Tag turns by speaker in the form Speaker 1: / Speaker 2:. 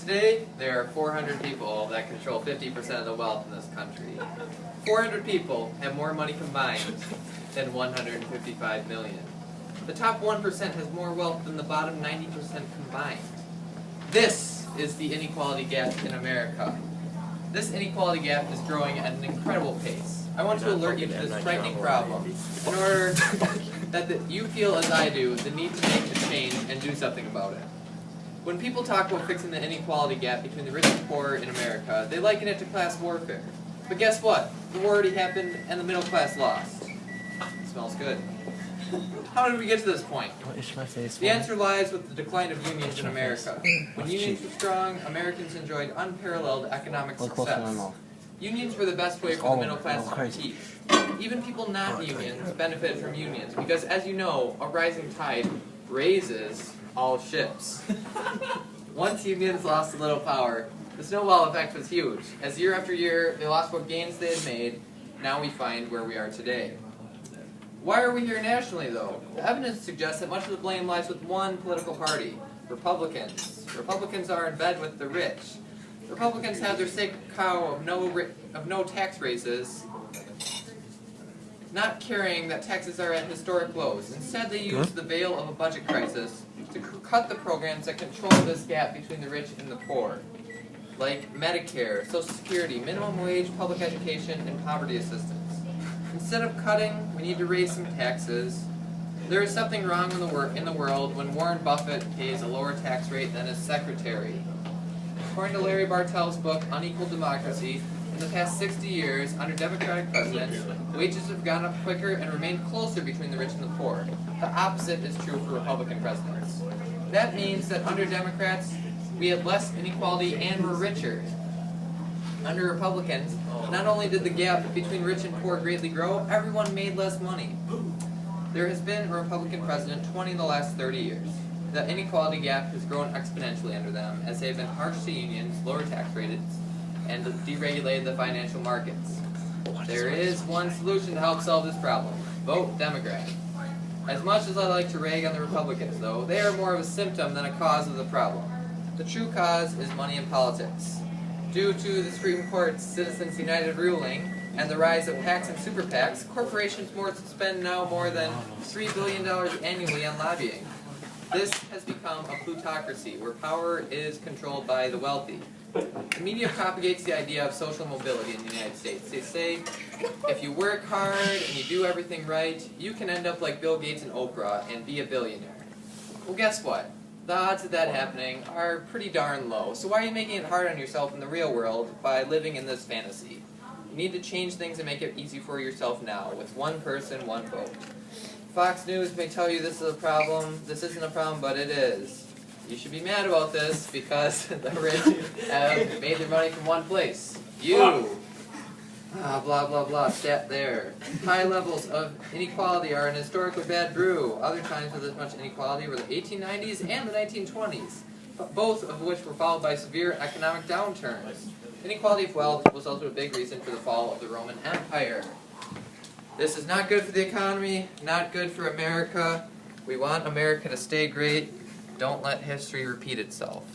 Speaker 1: Today, there are 400 people that control 50% of the wealth in this country. 400 people have more money combined than 155 million. The top 1% has more wealth than the bottom 90% combined. This is the inequality gap in America. This inequality gap is growing at an incredible pace. I want to alert you to this frightening problem in order that you feel, as I do, the need to make a change and do something about it. When people talk about fixing the inequality gap between the rich and poor in America, they liken it to class warfare. But guess what? The war already happened and the middle class lost. It smells good. How did we get to this point? The answer lies with the decline of unions in America. When unions were strong, Americans enjoyed unparalleled economic success. Unions were the best way for the middle class to compete. Even people not in unions benefit from unions because, as you know, a rising tide raises all ships. Once unions lost a little power, the snowball effect was huge. As year after year they lost what gains they had made, now we find where we are today. Why are we here nationally, though? The evidence suggests that much of the blame lies with one political party, Republicans. Republicans are in bed with the rich. Republicans have their sacred cow of no tax raises, not caring that taxes are at historic lows. Instead, they use the veil of a budget crisis to cut the programs that control this gap between the rich and the poor, like Medicare, Social Security, minimum wage, public education, and poverty assistance. Instead of cutting, we need to raise some taxes. There is something wrong in the world when Warren Buffett pays a lower tax rate than his secretary. According to Larry Bartel's book, Unequal Democracy, in the past 60 years, under Democratic presidents, wages have gone up quicker and remained closer between the rich and the poor. The opposite is true for Republican presidents. That means that under Democrats, we had less inequality and were richer. Under Republicans, not only did the gap between rich and poor greatly grow, everyone made less money. There has been a Republican president 20 in the last 30 years. The inequality gap has grown exponentially under them as they have been harsh to unions, lower tax rates, and deregulated the financial markets. There is one solution to help solve this problem. Vote Democrat. As much as I like to rag on the Republicans, though, they are more of a symptom than a cause of the problem. The true cause is money in politics. Due to the Supreme Court's Citizens United ruling and the rise of PACs and super PACs, corporations spend now more than $3 billion annually on lobbying. This has become a plutocracy where power is controlled by the wealthy. The media propagates the idea of social mobility in the United States. They say, if you work hard and you do everything right, you can end up like Bill Gates and Oprah and be a billionaire. Well, guess what? The odds of that happening are pretty darn low. So why are you making it hard on yourself in the real world by living in this fantasy? You need to change things and make it easy for yourself now, with one person, one vote. Fox News may tell you this is a problem. This isn't a problem, but it is. You should be mad about this because the rich have made their money from one place. You. Blah, blah, blah, stat there. High levels of inequality are an historically bad brew. Other times with this much inequality were the 1890s and the 1920s, both of which were followed by severe economic downturns. Inequality of wealth was also a big reason for the fall of the Roman Empire. This is not good for the economy, not good for America. We want America to stay great. Don't let history repeat itself.